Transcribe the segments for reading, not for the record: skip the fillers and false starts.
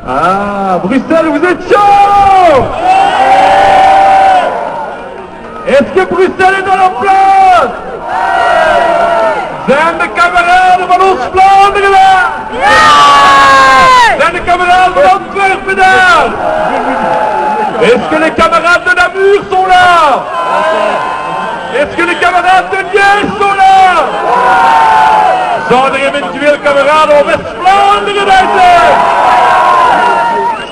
Ah, Bruxelles, vous êtes chaud! Est-ce que Bruxelles est dans la place? Zijn de kameraden van ons Vlaanderen daar? Zijn de kameraden van Antwerpen daar? Est-ce que les camarades de Namur sont là? Est-ce que les camarades de Liège sont là? Zouden er eventueel kameraden op West-Vlaanderen bij zijn?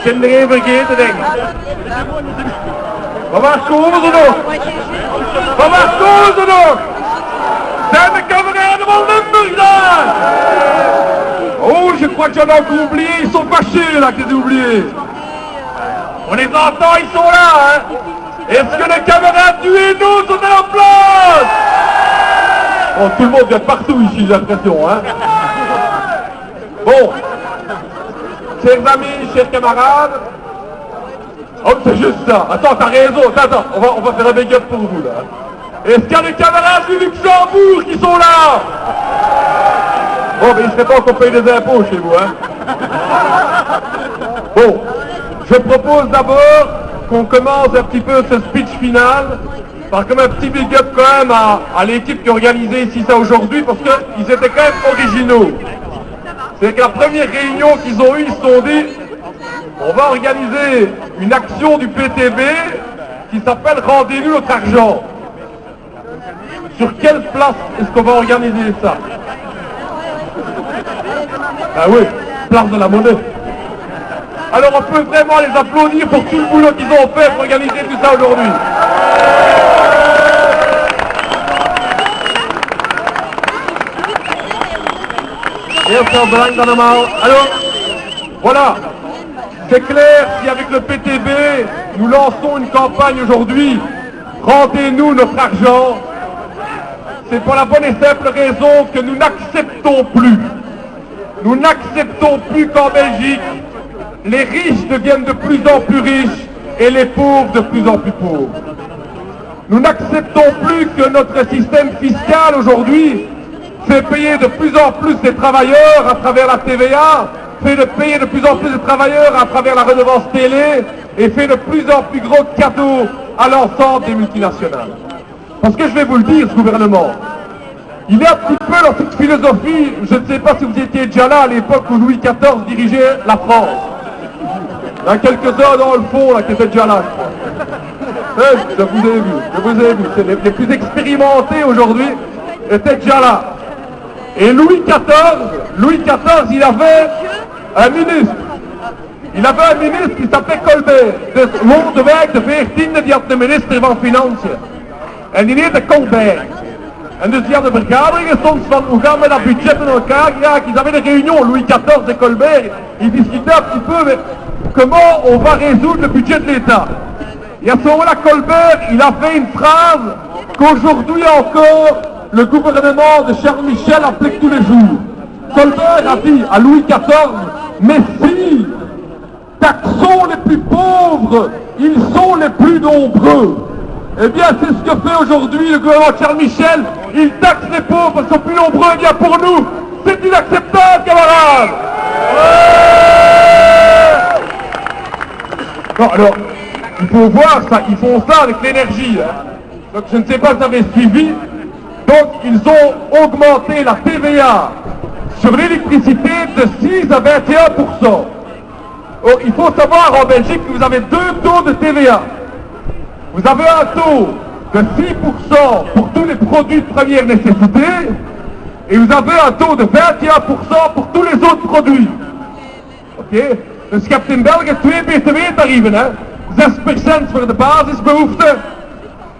Ik ben er even vergeten, denk ik. Maar waar komen ze nog? Maar waar komen ze nog? Zijn de kameraden van Limburg daar? Oh, je crois que j'en ai encore oublié. Ils sont fâchés là que j'ai oublié. On les entend, ils sont là, hein? Est-ce que les camarades du Hainaut sont à la place? Oh, tout le monde vient de partout ici, j'ai l'impression, hein? Bon, chers amis, chers camarades, oh, c'est juste ça. Attends, t'as raison, attends, on va faire un big up pour vous, là. Est-ce qu'il y a des camarades du Luxembourg qui sont là? Bon, mais il ne serait pas qu'on paye des impôts chez vous, hein? Bon, je propose d'abord qu'on commence un petit peu ce speech final par comme un petit big up quand même à l'équipe qui a organisé ici ça aujourd'hui, parce qu'ils étaient quand même originaux. C'est que la première réunion qu'ils ont eue, ils se sont dit, on va organiser une action du PTB qui s'appelle Rendez-nous notre argent. Sur quelle place est-ce qu'on va organiser ça? Ah oui, place de la Monnaie. Alors on peut vraiment les applaudir pour tout le boulot qu'ils ont fait pour organiser tout ça aujourd'hui. Alors, voilà, c'est clair, si avec le PTB, nous lançons une campagne aujourd'hui, rendez-nous notre argent, c'est pour la bonne et simple raison que nous n'acceptons plus. Nous n'acceptons plus qu'en Belgique, les riches deviennent de plus en plus riches et les pauvres de plus en plus pauvres. Nous n'acceptons plus que notre système fiscal aujourd'hui fait payer de plus en plus des travailleurs à travers la TVA, fait de payer de plus en plus de travailleurs à travers la redevance télé et fait de plus en plus gros cadeaux à l'ensemble des multinationales. Parce que je vais vous le dire, ce gouvernement, il est un petit peu dans cette philosophie, je ne sais pas si vous étiez déjà là à l'époque où Louis XIV dirigeait la France. Il y a quelques-uns dans le fond là qui étaient déjà là. Je vous ai vu. C'est les plus expérimentés aujourd'hui étaient déjà là. Et Louis XIV, il avait un ministre. Il avait un ministre qui s'appelait Colbert. Dus rond de week de 14e, die had de minister van Financiën. En die heette Colbert. En dus die hadden vergaderingen soms van hoe gaan we dat budget in elkaar geraken. Ils avaient des réunions, Louis XIV et Colbert. Ils discutaient un petit peu mais comment on va résoudre le budget de l'État. Et à ce moment-là, Colbert, il a fait une phrase qu'aujourd'hui encore, le gouvernement de Charles Michel applique tous les jours. Colbert a dit à Louis XIV, mais si, taxons les plus pauvres, ils sont les plus nombreux. Eh bien, c'est ce que fait aujourd'hui le gouvernement de Charles Michel. Il taxe les pauvres parce qu'ils sont plus nombreux. Eh bien, pour nous, c'est inacceptable, camarades. Non, alors, il faut voir ça, ils font ça avec l'énergie. Hein. Donc, je ne sais pas si vous avez suivi. Donc, ils ont augmenté la TVA sur l'électricité de 6 à 21%. Or, il faut savoir en Belgique que vous avez deux taux de TVA. Vous avez un taux de 6% pour tous les produits de première nécessité et vous avez un taux de 21% pour tous les autres produits. Oké? Dus je hebt in België 2 btw-tarieven, hè? 6% voor de basisbehoeften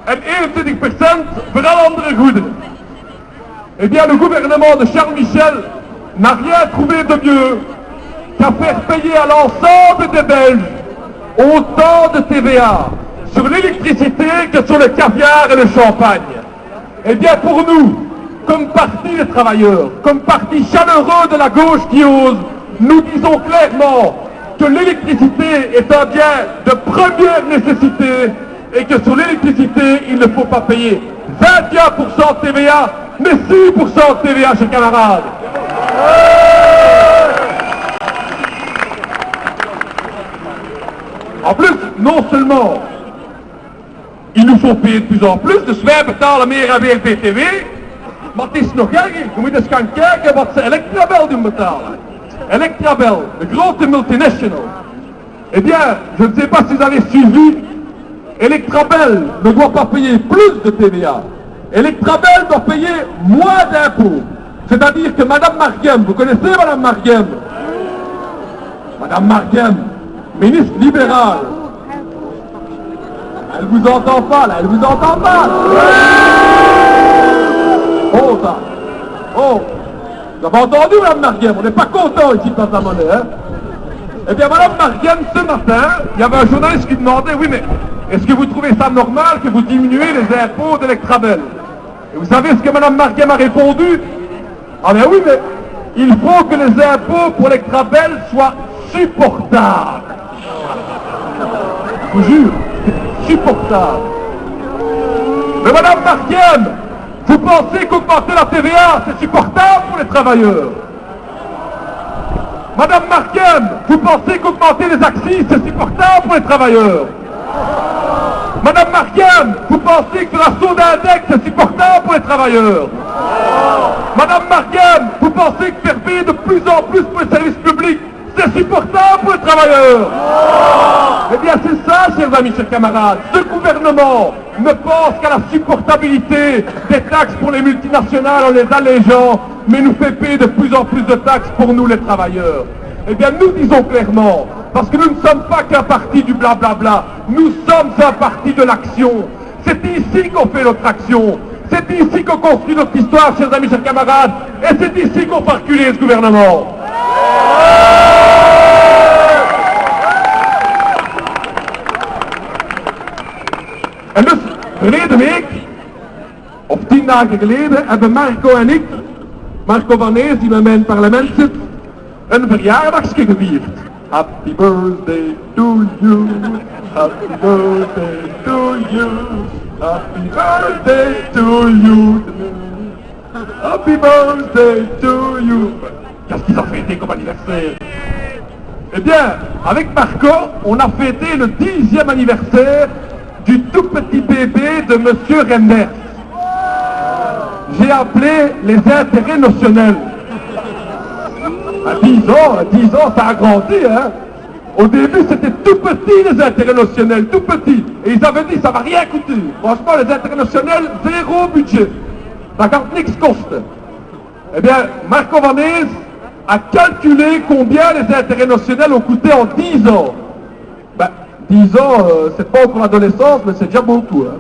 en 21% voor alle andere goederen. Eh bien, le gouvernement de Charles Michel n'a rien trouvé de mieux qu'à faire payer à l'ensemble des Belges autant de TVA sur l'électricité que sur le caviar et le champagne. Eh bien, pour nous, comme parti des travailleurs, comme parti chaleureux de la gauche qui ose, nous disons clairement que l'électricité est un bien de première nécessité et que sur l'électricité, il ne faut pas payer 21% de TVA, mais 6% de TVA, chers camarades. En plus, non seulement il nous faut payer de plus en plus, dus wij betalen meer en meer BTW, maar het is nog erger. Je moet eens gaan kijken wat ze Electrabel doen betalen. Electrabel, de grote multinational. Eh bien, je ne sais pas si vous avez suivi, Electrabel ne doit pas payer plus de TVA. Electrabel doit payer moins d'impôts. C'est-à-dire que Madame Marguem, vous connaissez Madame Marguem? Madame Marguem, ministre libérale. Elle vous entend pas là, elle vous entend pas. Oh ça. Oh. Vous avez entendu Madame Marguem? On n'est pas content ici de la monnaie, hein? Eh bien Madame Marguem, ce matin, il y avait un journaliste qui demandait, oui mais, est-ce que vous trouvez ça normal que vous diminuez les impôts d'Electrabel? Et vous savez ce que Madame Marguem a répondu? Ah ben oui mais, il faut que les impôts pour Electrabel soient supportables. Je vous jure, c'est supportable. Mais Madame Marguem, vous pensez qu'augmenter la TVA, c'est supportable pour les travailleurs? Madame Marguem, vous pensez qu'augmenter les axes, c'est supportable pour les travailleurs? Madame Marguem, vous pensez que la saut d'index, c'est supportable pour les travailleurs? Madame Marguem, vous pensez que faire payer de plus en plus pour les services publics, c'est supportable pour les travailleurs? Eh bien c'est ça, chers amis, chers camarades. Ce gouvernement ne pense qu'à la supportabilité des taxes pour les multinationales en les allégeant, mais nous fait payer de plus en plus de taxes pour nous les travailleurs. Eh bien nous disons clairement, parce que nous ne sommes pas qu'un parti du blablabla, nous sommes un parti de l'action. C'est ici qu'on fait notre action. C'est ici qu'on construit notre histoire, chers amis, chers camarades, et c'est ici qu'on fait reculer ce gouvernement. En dus, verleden week, of 10 dagen geleden, hebben Marco en ik, Marco van Nees, die bij mijn parlement zit, een verjaardagsje gevierd. Happy birthday to you, happy birthday to you, happy birthday to you, happy birthday to you. Qu'est-ce qu'ils ont fêté comme anniversaire? Eh bien, avec Marco, on a fêté le 10e anniversaire du tout petit bébé de Monsieur Renders. J'ai appelé les intérêts notionnels. À 10 ans, ça a grandi, hein. Au début, c'était tout petit, les intérêts notionnels, tout petit. Et ils avaient dit, ça va rien coûter. Franchement, les intérêts notionnels, zéro budget. Ça coûte niks kosten. Eh bien, Marco van Nees a calculé combien les intérêts notionnels ont coûté en 10 ans. Ben, 10 ans, c'est pas encore l'adolescence, mais c'est déjà beaucoup. Hein.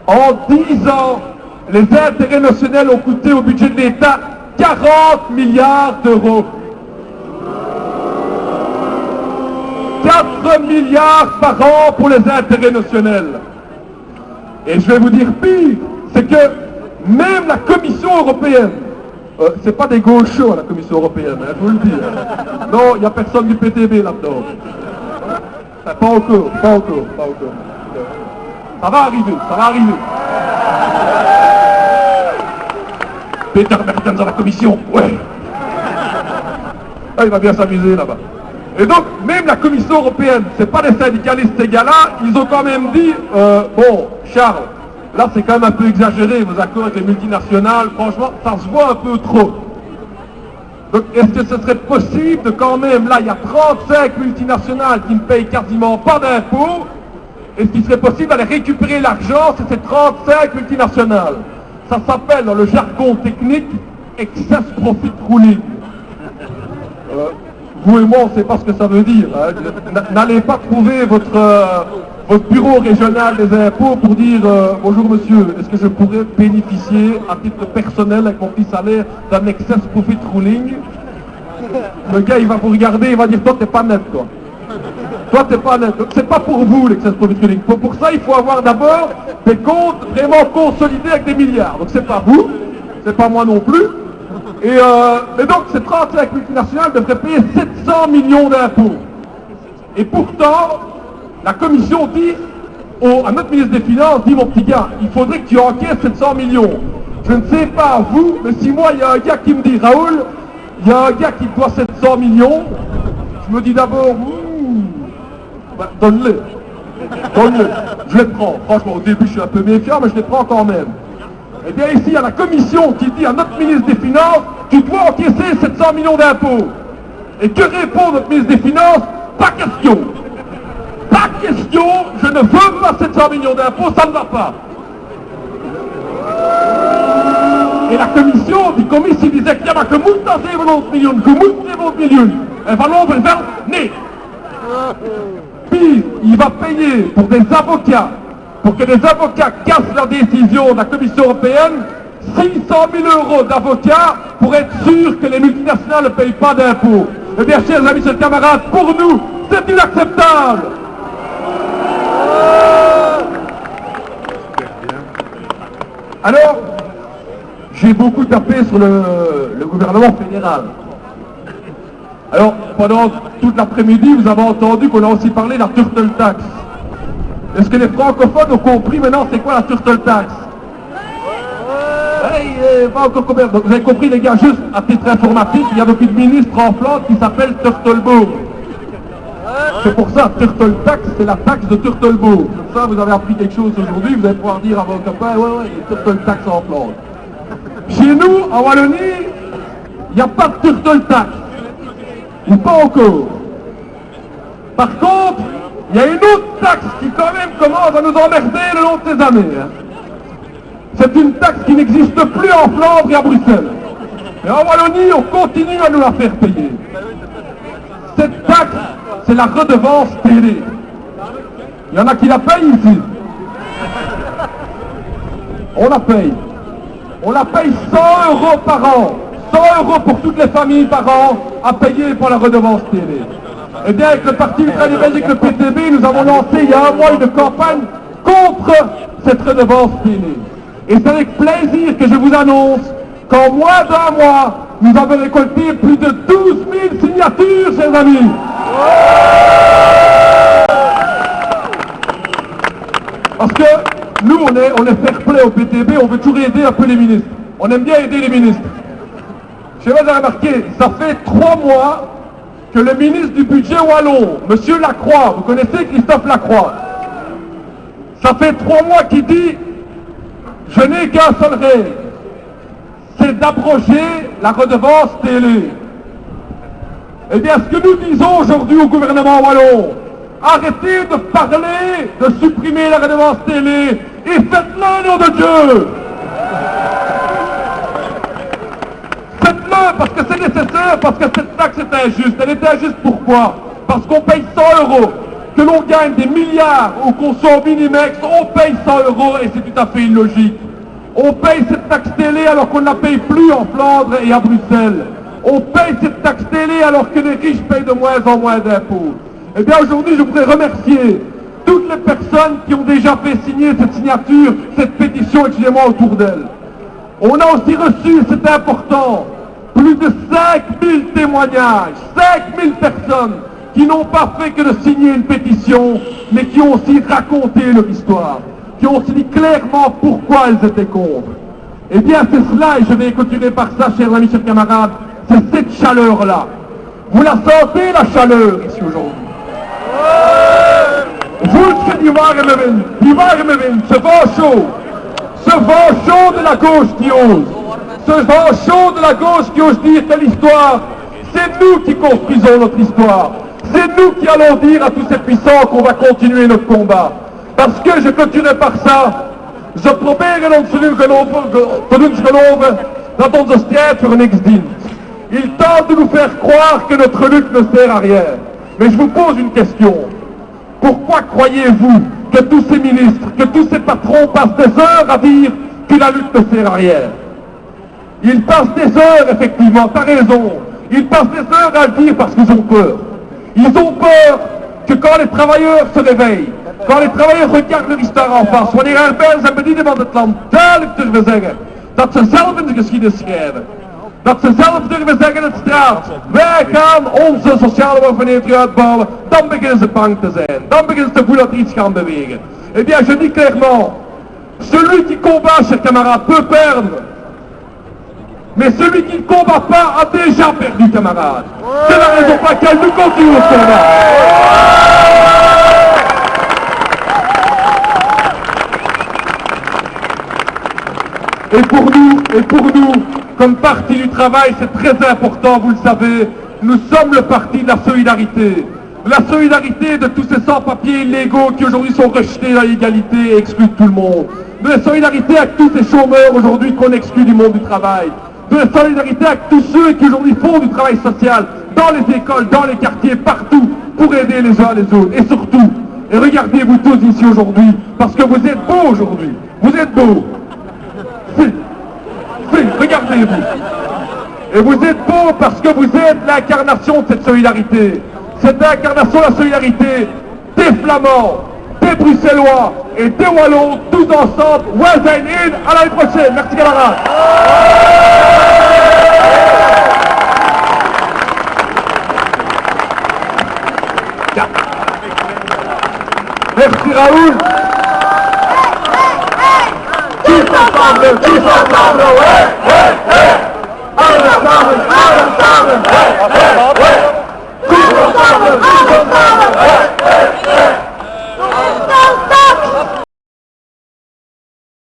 En 10 ans, les intérêts notionnels ont coûté au budget de l'État 40 milliards d'euros. 4 milliards par an pour les intérêts notionnels. Et je vais vous dire pire, c'est que même la Commission européenne, c'est pas des gauchos la Commission européenne, hein, je vous le dis. Hein. Non, il n'y a personne du PTB là-dedans. Pas encore. Ça va arriver. Peter Mertens à la Commission, ouais. Ah, il va bien s'amuser là-bas. Et donc, même la Commission européenne, c'est pas des syndicalistes ces gars-là, ils ont quand même dit, bon, Charles, là c'est quand même un peu exagéré, vos accords avec les multinationales, franchement, ça se voit un peu trop. Donc, est-ce que ce serait possible de quand même, là, il y a 35 multinationales qui ne payent quasiment pas d'impôts, est-ce qu'il serait possible d'aller récupérer l'argent sur ces 35 multinationales? Ça s'appelle, dans le jargon technique, excess profit ruling. Vous et moi, on ne sait pas ce que ça veut dire. Hein. N'allez pas trouver votre bureau régional des impôts pour dire bonjour monsieur, est-ce que je pourrais bénéficier à titre personnel avec mon petit salaire d'un excess profit ruling? Le gars, il va vous regarder, il va dire toi, t'es pas net, toi. Toi, t'es pas net. Donc, c'est pas pour vous l'excess profit ruling. Pour ça, il faut avoir d'abord des comptes vraiment consolidés avec des milliards. Donc, c'est pas vous, c'est pas moi non plus. Mais donc, ces 35 multinationales devraient payer 700 millions d'impôts. Et pourtant, la Commission dit à notre ministre des Finances, dit mon petit gars, il faudrait que tu encaisses 700 millions. Je ne sais pas vous, mais si moi, il y a un gars qui me dit, Raoul, il y a un gars qui te doit 700 millions, je me dis d'abord, Ben, donne-les. Donne-les. Je les prends. Franchement, au début, je suis un peu méfiant, mais je les prends quand même. Eh bien, ici, il y a la commission qui dit à notre ministre des Finances, tu dois encaisser 700 millions d'impôts. Et que répond notre ministre des Finances? Pas question. Pas question, je ne veux pas 700 millions d'impôts, ça ne va pas. Et la commission, die commissie die zegt, ja maar je moet dat 700 miljoen, je moet 700 miljoen. En Van Overveld, nee. Puis, il va payer pour des avocats, pour que des avocats cassent la décision de la Commission européenne, 600 000 euros d'avocats pour être sûr que les multinationales ne payent pas d'impôts. Eh bien, chers amis, chers camarades, pour nous, c'est inacceptable. Alors, j'ai beaucoup tapé sur le gouvernement fédéral. Alors, pendant toute l'après-midi, vous avez entendu qu'on a aussi parlé de la turtle tax. Est-ce que les francophones ont compris maintenant c'est quoi la turtle tax? Pas encore compris. Donc, vous avez compris, les gars, juste à titre informatif, il y a donc une ministre en Flandre qui s'appelle Turtelboom. C'est pour ça, turtle tax, c'est la taxe de Turtelboom. Comme ça, vous avez appris quelque chose aujourd'hui, vous allez pouvoir dire à vos copains, ouais, il y a turtle tax en Flandre. Chez nous, en Wallonie, il n'y a pas de turtle tax. Ou pas encore. Par contre, il y a une autre taxe qui quand même commence à nous emmerder le long de ces années. C'est une taxe qui n'existe plus en Flandre et à Bruxelles. Et en Wallonie, on continue à nous la faire payer. Cette taxe, c'est la redevance télé. Il y en a qui la payent ici. On la paye. On la paye 100 euros par an. 100 euros pour toutes les familles par an à payer pour la redevance télé. Eh bien, avec le Parti ultra belgique, le PTB, nous avons lancé il y a un mois une campagne contre cette redevance télé. Et c'est avec plaisir que je vous annonce qu'en moins d'un mois, nous avons récolté plus de 12 000 signatures, chers amis. Parce que nous, on est fair play au PTB, on veut toujours aider un peu les ministres. On aime bien aider les ministres. Je sais pas si vous avez remarqué, ça fait 3 mois que le ministre du budget wallon, M. Lacroix, vous connaissez Christophe Lacroix, ça fait 3 mois qu'il dit « Je n'ai qu'un seul rêve, c'est d'abroger la redevance télé ». Eh bien, ce que nous disons aujourd'hui au gouvernement wallon, arrêtez de parler de supprimer la redevance télé et faites-le au nom de Dieu. Faites-le parce que c'est nécessaire, parce que cette taxe est injuste. Elle est injuste pourquoi? Parce qu'on paye 100 euros, que l'on gagne des milliards ou qu'on soit au Minimex, on paye 100 euros et c'est tout à fait illogique. On paye cette taxe télé alors qu'on ne la paye plus en Flandre et à Bruxelles. On paye cette taxe télé alors que les riches payent de moins en moins d'impôts. Eh bien aujourd'hui, je voudrais remercier toutes les personnes qui ont déjà fait signer cette signature, cette pétition, excusez-moi, autour d'elle. On a aussi reçu, c'est important, plus de 5000 témoignages, 5000 personnes qui n'ont pas fait que de signer une pétition, mais qui ont aussi raconté leur histoire, qui ont aussi dit clairement pourquoi elles étaient contre. Eh bien c'est cela, et je vais continuer par ça, chers amis, chers camarades, c'est cette chaleur-là. Vous la sentez, la chaleur, ici aujourd'hui? Voelt je die warme wind, ce vent chaud de la gauche qui ose, ce vent chaud de la gauche qui ose dire que l'histoire, c'est nous qui construisons notre histoire, c'est nous qui allons dire à tous ces puissants qu'on va continuer notre combat. Parce que je clôturerai par ça, ze proberen ons te doen geloven dat onze strijd voor niks dient. Ils tentent de nous faire croire que notre lutte ne sert à rien. Mais je vous pose une question. Pourquoi croyez-vous que tous ces ministres, que tous ces patrons passent des heures à dire que la lutte ne sert à rien? Ils passent des heures, effectivement, t'as raison. Ils passent des heures à le dire parce qu'ils ont peur. Ils ont peur que quand les travailleurs se réveillent, quand les travailleurs regardent leur histoire en face, wanneer arbeiders en bedienden van het land duidelijk durven zeggen dat ze zelf in de geschiedenis schrijven. Dat ze zelf durven zeggen in de straat, wij gaan onze sociale waarvanneer uitbouwen, dan beginnen ze bang te zijn. Dan beginnen ze te voelen dat er iets gaan bewegen. Eh bien, je dis clairement, celui qui combat, chers camarades, peut perdre. Mais celui qui ne combat pas a déjà perdu, camarades. C'est la raison pour laquelle nous continuons ce combat. et pour nous, comme parti du travail, c'est très important, vous le savez, nous sommes le parti de la solidarité. La solidarité de tous ces sans-papiers illégaux qui aujourd'hui sont rejetés dans l'égalité et exclus de tout le monde. De la solidarité avec tous ces chômeurs aujourd'hui qu'on exclut du monde du travail. De la solidarité avec tous ceux qui aujourd'hui font du travail social dans les écoles, dans les quartiers, partout, pour aider les uns les autres. Et surtout, et regardez-vous tous ici aujourd'hui, parce que vous êtes beaux aujourd'hui. Vous êtes beaux. Regardez-vous. Et vous êtes beaux parce que vous êtes l'incarnation de cette solidarité. Cette incarnation de la solidarité des Flamands, des Bruxellois et des Wallons, tous ensemble. Wazen in, à l'année prochaine. Merci camarades. Merci Raoul. Tous ensemble, ouais, ouais.